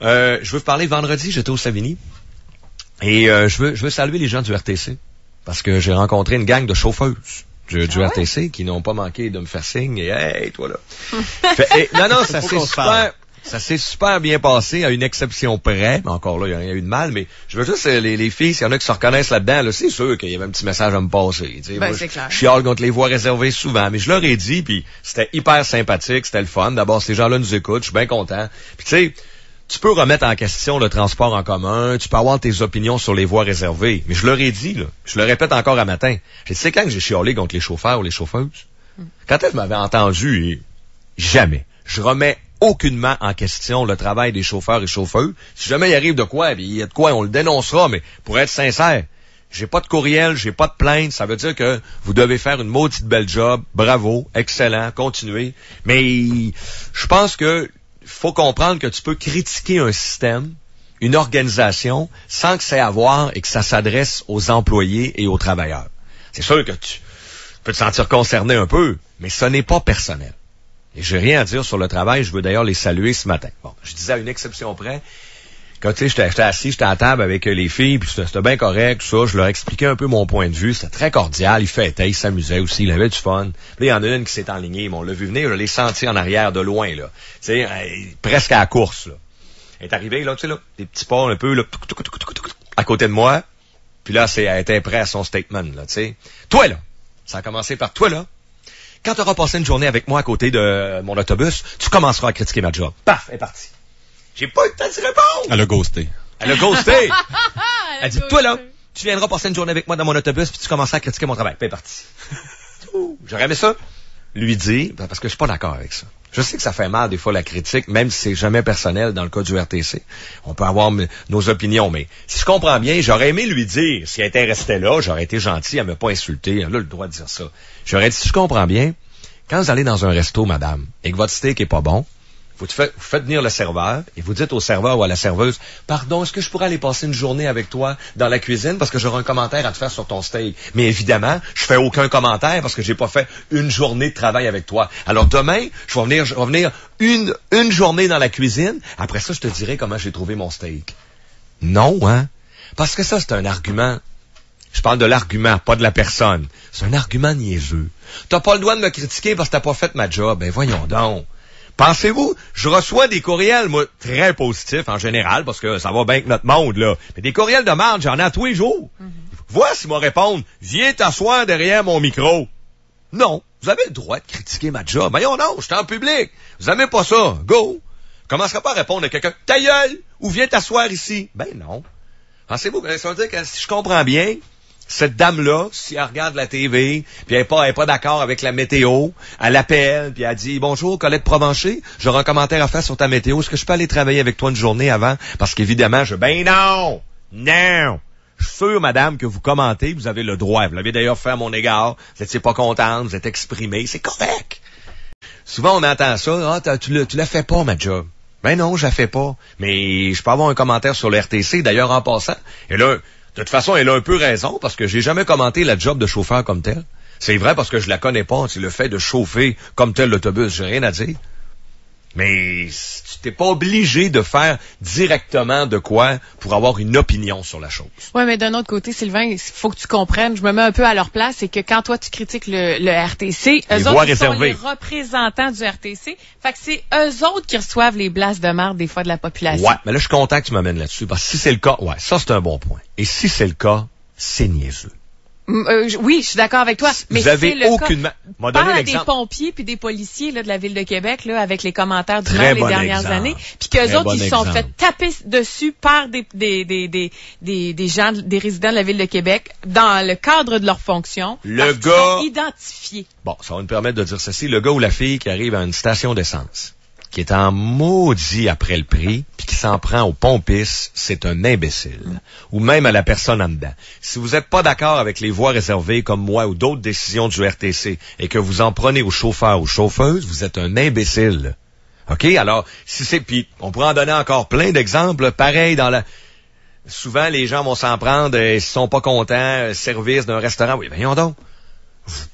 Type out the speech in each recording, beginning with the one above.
Je veux vous parler vendredi, j'étais au Savigny. Et je veux saluer les gens du RTC. Parce que j'ai rencontré une gang de chauffeuses du RTC qui n'ont pas manqué de me faire signe. Et hey, toi là. Non, ça s'est super bien passé, à une exception près. Mais encore là, il n'y a rien eu de mal. Mais je veux juste, les filles, s'il y en a qui se reconnaissent là-dedans, là, c'est sûr qu'il y avait un petit message à me passer. Moi, c'est clair. Je chiale contre les voies réservées souvent. Mais je leur ai dit, puis c'était hyper sympathique, c'était le fun. D'abord, ces gens-là nous écoutent, je suis bien content. Puis tu sais, tu peux remettre en question le transport en commun, tu peux avoir tes opinions sur les voies réservées. Mais je leur ai dit, là, je le répète encore à matin. Tu sais quand j'ai chialé contre les chauffeurs ou les chauffeuses? Quand elles m'avaient entendu, jamais. Je remets aucunement en question le travail des chauffeurs et chauffeuses. Si jamais il arrive de quoi, il y a de quoi, on le dénoncera, mais pour être sincère, j'ai pas de courriel, j'ai pas de plainte, ça veut dire que vous devez faire une maudite belle job, bravo, excellent, continuez. Mais je pense que faut comprendre que tu peux critiquer un système, une organisation, sans que ça ait à voir et que ça s'adresse aux employés et aux travailleurs. C'est sûr que tu peux te sentir concerné un peu, mais ce n'est pas personnel. Et j'ai rien à dire sur le travail, je veux d'ailleurs les saluer ce matin. Bon, je disais à une exception près, quand tu sais, j'étais assis, j'étais à table avec les filles, puis c'était bien correct, tout ça, je leur expliquais un peu mon point de vue, c'était très cordial, ils fêtaient, ils s'amusaient aussi, ils avaient du fun. Puis là, il y en a une qui s'est enlignée, on l'a vu venir, je l'ai senti en arrière de loin, là. Tu sais, presque à la course, là. Elle est arrivée, là, tu sais, là, des petits pas un peu, là, à côté de moi, puis là, elle était prête à son statement, là, tu sais. Toi, là, ça a commencé par toi, là. Quand tu auras passé une journée avec moi à côté de mon autobus, tu commenceras à critiquer ma job. Paf, elle est partie. J'ai pas eu le temps d'y répondre. Elle a ghosté. Elle dit, toi là, tu viendras passer une journée avec moi dans mon autobus puis tu commenceras à critiquer mon travail. Puis elle est partie. J'aurais aimé ça. Lui dire, parce que je suis pas d'accord avec ça. Je sais que ça fait mal des fois la critique, même si c'est jamais personnel dans le cas du RTC. On peut avoir nos opinions, mais si je comprends bien, j'aurais aimé lui dire, si elle était restée là, j'aurais été gentil, elle m'a pas insulté, elle a le droit de dire ça. J'aurais dit, si je comprends bien, quand vous allez dans un resto, madame, et que votre steak est pas bon, vous faites venir le serveur et vous dites au serveur ou à la serveuse, pardon, est-ce que je pourrais aller passer une journée avec toi dans la cuisine parce que j'aurai un commentaire à te faire sur ton steak. Mais évidemment, je fais aucun commentaire parce que j'ai pas fait une journée de travail avec toi. Alors demain, je vais venir une journée dans la cuisine. Après ça, je te dirai comment j'ai trouvé mon steak. Non, hein? Parce que ça, c'est un argument. Je parle de l'argument, pas de la personne. C'est un argument niaiseux. T'as pas le droit de me critiquer parce que t'as pas fait ma job. Ben voyons donc. Pensez-vous, je reçois des courriels, moi, très positifs en général, parce que ça va bien avec notre monde, là. Mais des courriels de merde, j'en ai à tous les jours. Voici m'ont répondre, viens t'asseoir derrière mon micro. Non, vous avez le droit de critiquer ma job. Voyons non, je suis en public. Vous aimez pas ça, go. Commencerez pas à répondre à quelqu'un, ta gueule, ou viens t'asseoir ici. Ben non. Pensez-vous, ça veut dire que si je comprends bien, cette dame-là, si elle regarde la TV, puis elle est pas d'accord avec la météo, elle appelle, puis elle dit, bonjour, Colette Provencher, j'aurai un commentaire à faire sur ta météo, est-ce que je peux aller travailler avec toi une journée avant? Parce qu'évidemment, ben non! Je suis sûr, madame, que vous commentez, vous avez le droit. Vous l'avez d'ailleurs fait à mon égard, vous n'étiez pas contente, vous êtes exprimé, c'est correct. Souvent, on entend ça, tu la fais pas, ma job. Ben non, je la fais pas. Mais je peux avoir un commentaire sur le RTC, d'ailleurs, en passant. Et là, de toute façon, elle a un peu raison, parce que j'ai jamais commenté la job de chauffeur comme tel. C'est vrai parce que je la connais pas, c'est le fait de chauffer comme tel l'autobus, j'ai rien à dire. Mais tu t'es pas obligé de faire directement de quoi pour avoir une opinion sur la chose. Ouais, mais d'un autre côté, Sylvain, il faut que tu comprennes, je me mets un peu à leur place, c'est que quand toi tu critiques le RTC, eux autres ils sont les représentants du RTC, fait que c'est eux autres qui reçoivent les blasts de marde des fois de la population. Ouais, mais là je suis content que tu m'amènes là-dessus, parce que si c'est le cas, ouais, ça c'est un bon point. Et si c'est le cas, c'est niaiseux. Oui, je suis d'accord avec toi. Mais vous avez aucunement. Parle à des pompiers puis des policiers là, de la ville de Québec là, avec les commentaires du maire les dernières années, puis qu'eux autres ils se sont fait taper dessus par des gens, des résidents de la ville de Québec dans le cadre de leur fonction. Le gars sont identifiés. Bon, ça va nous permettre de dire ceci. Le gars ou la fille qui arrive à une station d'essence, qui est en maudit après le prix, puis qui s'en prend au pompiste, c'est un imbécile. Ou même à la personne en dedans. Si vous n'êtes pas d'accord avec les voies réservées comme moi ou d'autres décisions du RTC et que vous en prenez aux chauffeurs ou chauffeuses, vous êtes un imbécile. OK? Alors, si c'est... Puis, on pourrait en donner encore plein d'exemples. Pareil, souvent, les gens vont s'en prendre, s'ils sont pas contents, service d'un restaurant. Oui, voyons donc.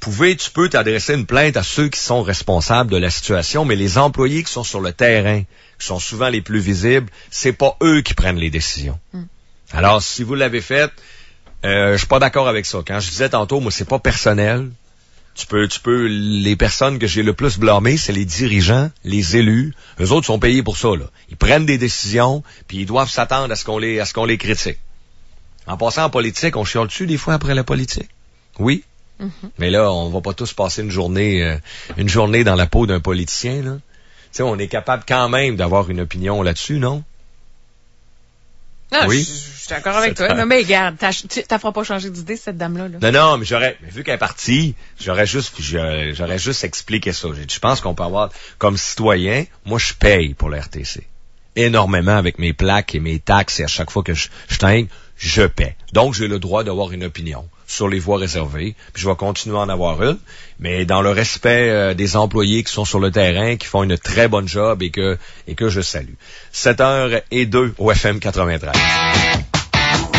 Tu peux t'adresser une plainte à ceux qui sont responsables de la situation, mais les employés qui sont sur le terrain, qui sont souvent les plus visibles, c'est pas eux qui prennent les décisions. Alors, si vous l'avez fait, je suis pas d'accord avec ça. Quand je disais tantôt, moi, c'est pas personnel. Tu peux, les personnes que j'ai le plus blâmées, c'est les dirigeants, les élus. Eux autres sont payés pour ça, là. Ils prennent des décisions, puis ils doivent s'attendre à ce qu'on les critique. En passant en politique, on chiale dessus des fois après la politique. Oui. Mais là, on va pas tous passer une journée dans la peau d'un politicien, là. Tu sais, on est capable quand même d'avoir une opinion là-dessus, non? Non, oui. Je suis d'accord avec toi. Non, mais regarde, t'as feras pas changer d'idée, cette dame-là, là. Non, mais vu qu'elle est partie, j'aurais juste expliqué ça. Je pense qu'on peut avoir, comme citoyen, moi, je paye pour la RTC. Énormément avec mes plaques et mes taxes, et à chaque fois que je tingue, je paie. Donc, j'ai le droit d'avoir une opinion sur les voies réservées, puis je vais continuer à en avoir une, mais dans le respect des employés qui sont sur le terrain, qui font une très bonne job et que je salue. 7h02 au FM 93.